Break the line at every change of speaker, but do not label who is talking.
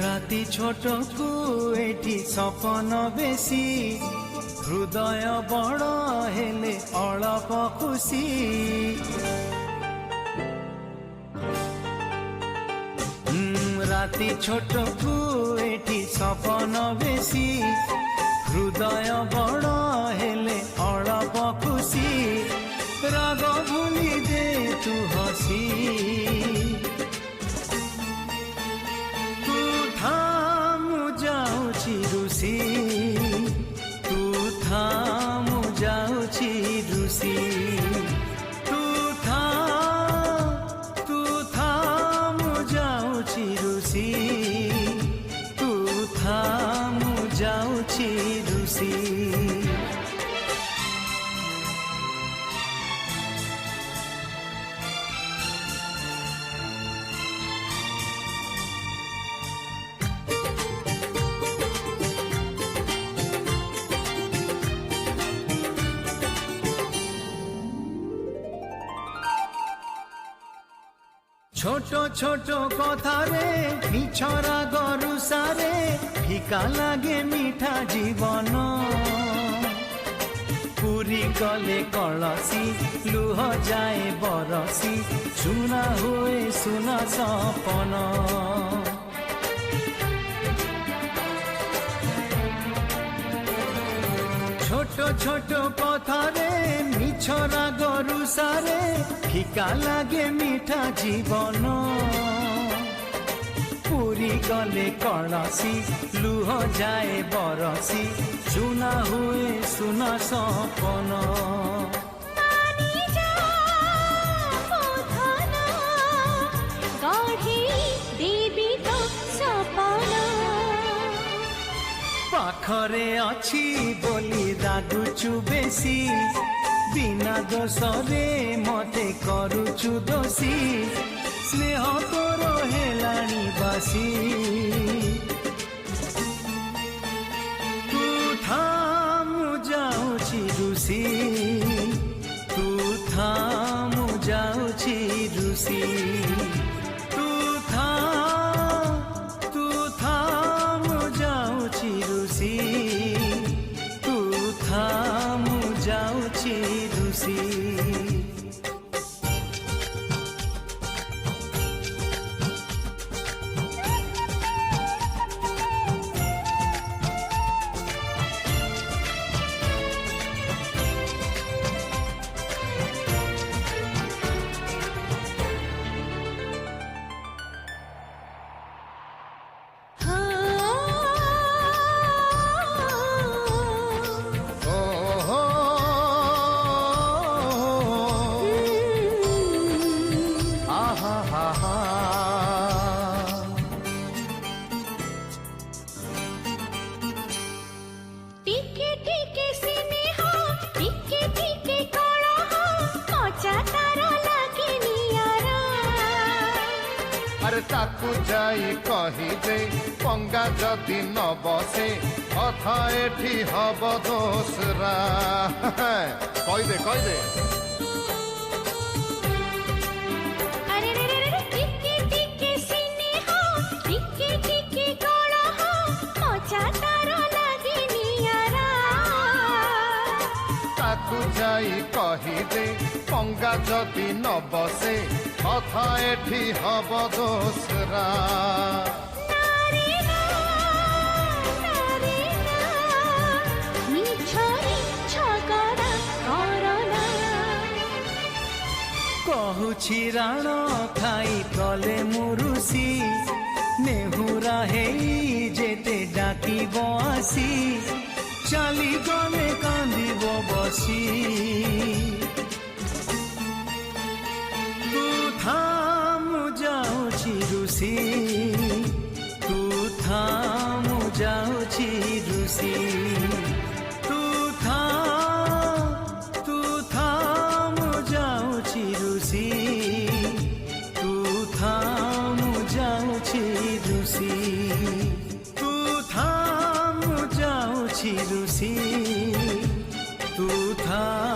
राति छोट को एठी सपन बेसी हृदय बड़ हेले अलप खुशी राति छोट को एठी सपन बेसी हृदय बड़ हेले अलप खुशी राग भूली दे तू हसी तू थामु जाउछि रुसी तू थामु जाउछि रुसी तू थामु जाउछि रुसी तू थामु जाउछि रुसी छोट छोट कथारे मिछरा गरुसारे फिका लागे मीठा जीवन पूरी गले कलसी लुह जाए बरसी सुना हुए सुना सपन छोट छोट कथारे मिछरा गरुसारे फिका लागे मीठा जीवन पूरी गले कलसी लुह जाए बरसी सुना हुए सुना सपन पाखरे अछि बोली रागुचु बेसी बिना दोषरे मते करुचु दोषी स्नेह तोर हेलाणी बासी तू थामु जाउछि रुसी तू थामु जाउछि रुसी तू थामु जाउछि रुसी तू थामु जाउछि रुसी
ताकू जाई कही दे पंगा जदि न बसे अथा एठी हब दोसरा कही दे ताकू जाई कही दे पंगा जदि न बसे अथा एठी हब दोसरा
कहुछि राण खाई कले मुरुसी नेहुरा हेई जेते डाकिब आसी चली गले कांदिब बसी तू थामु जाउछि रुसी तू थामु जाउछि रुसी तू थामु जाउछि रुसी तू थामु जाउछि रुसी तू थामु जाउछि रुसी तू था